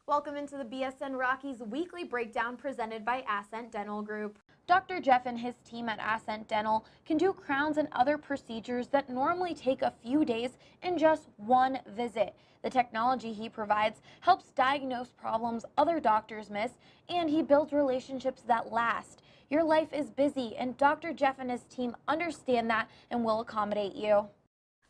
Welcome into the BSN Rockies Weekly Breakdown presented by Ascent Dental Group. Dr. Jeff and his team at Ascent Dental can do crowns and other procedures that normally take a few days in just one visit. The technology he provides helps diagnose problems other doctors miss, and he builds relationships that last. Your life is busy, and Dr. Jeff and his team understand that and will accommodate you.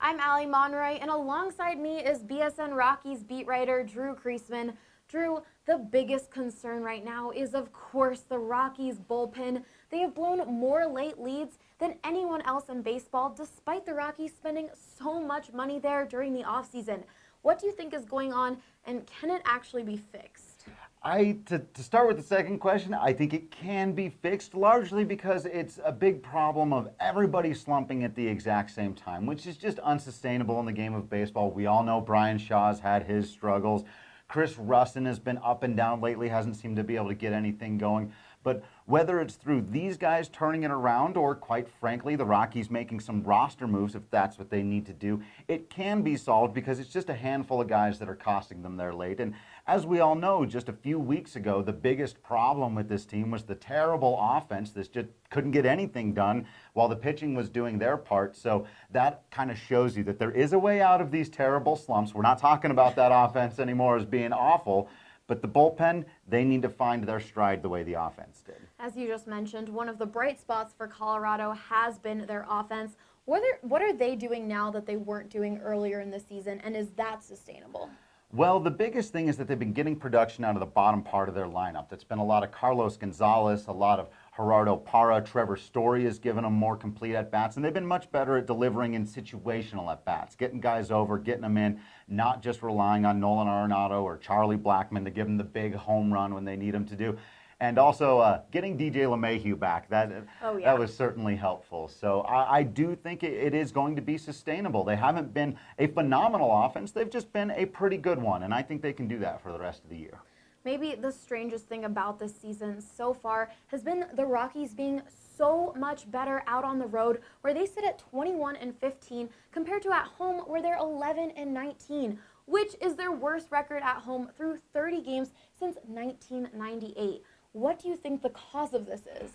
I'm Allie Monroy, and alongside me is BSN Rockies beat writer Drew Kreisman. Drew, the biggest concern right now is, of course, the Rockies bullpen. They have blown more late leads than anyone else in baseball, despite the Rockies spending so much money there during the offseason. What do you think is going on, and can it actually be fixed? To start with the second question, I think it can be fixed, largely because it's a big problem of everybody slumping at the exact same time, which is just unsustainable in the game of baseball. We all know Brian Shaw's had his struggles. Chris Russin has been up and down lately, hasn't seemed to be able to get anything going. But whether it's through these guys turning it around or, quite frankly, the Rockies making some roster moves, if that's what they need to do, it can be solved because it's just a handful of guys that are costing them their late. And as we all know, just a few weeks ago, the biggest problem with this team was the terrible offense that just couldn't get anything done while the pitching was doing their part. So that kind of shows you that there is a way out of these terrible slumps. We're not talking about that offense anymore as being awful. But the bullpen, they need to find their stride the way the offense did. As you just mentioned, one of the bright spots for Colorado has been their offense. What are they doing now that they weren't doing earlier in the season, and is that sustainable? Well, the biggest thing is that they've been getting production out of the bottom part of their lineup. That's been a lot of Carlos Gonzalez, a lot of Gerardo Parra. Trevor Story has given them more complete at-bats, and they've been much better at delivering in situational at-bats, getting guys over, getting them in, not just relying on Nolan Arenado or Charlie Blackmon to give them the big home run when they need them to do. And also getting DJ LeMahieu back, that was certainly helpful. So I do think it is going to be sustainable. They haven't been a phenomenal offense. They've just been a pretty good one, and I think they can do that for the rest of the year. Maybe the strangest thing about this season so far has been the Rockies being so much better out on the road, where they sit at 21-15 compared to at home where they're 11-19, which is their worst record at home through 30 games since 1998. What do you think the cause of this is?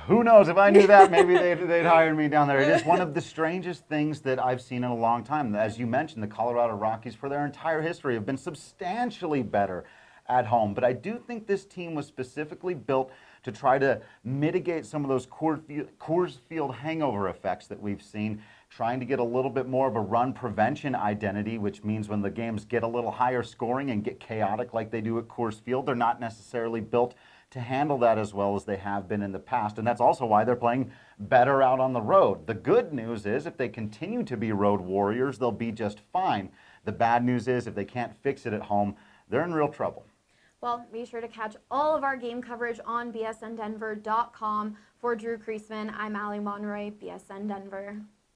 Who knows? If I knew that, maybe they'd hire me down there. It is one of the strangest things that I've seen in a long time. As you mentioned, the Colorado Rockies, for their entire history, have been substantially better at home. But I do think this team was specifically built to try to mitigate some of those Coors Field hangover effects that we've seen, trying to get a little bit more of a run prevention identity, which means when the games get a little higher scoring and get chaotic like they do at Coors Field, they're not necessarily built to handle that as well as they have been in the past. And that's also why they're playing better out on the road. The good news is if they continue to be road warriors, they'll be just fine. The bad news is if they can't fix it at home, they're in real trouble. Well, be sure to catch all of our game coverage on bsndenver.com. For Drew Kreisman, I'm Allie Monroy, BSN Denver.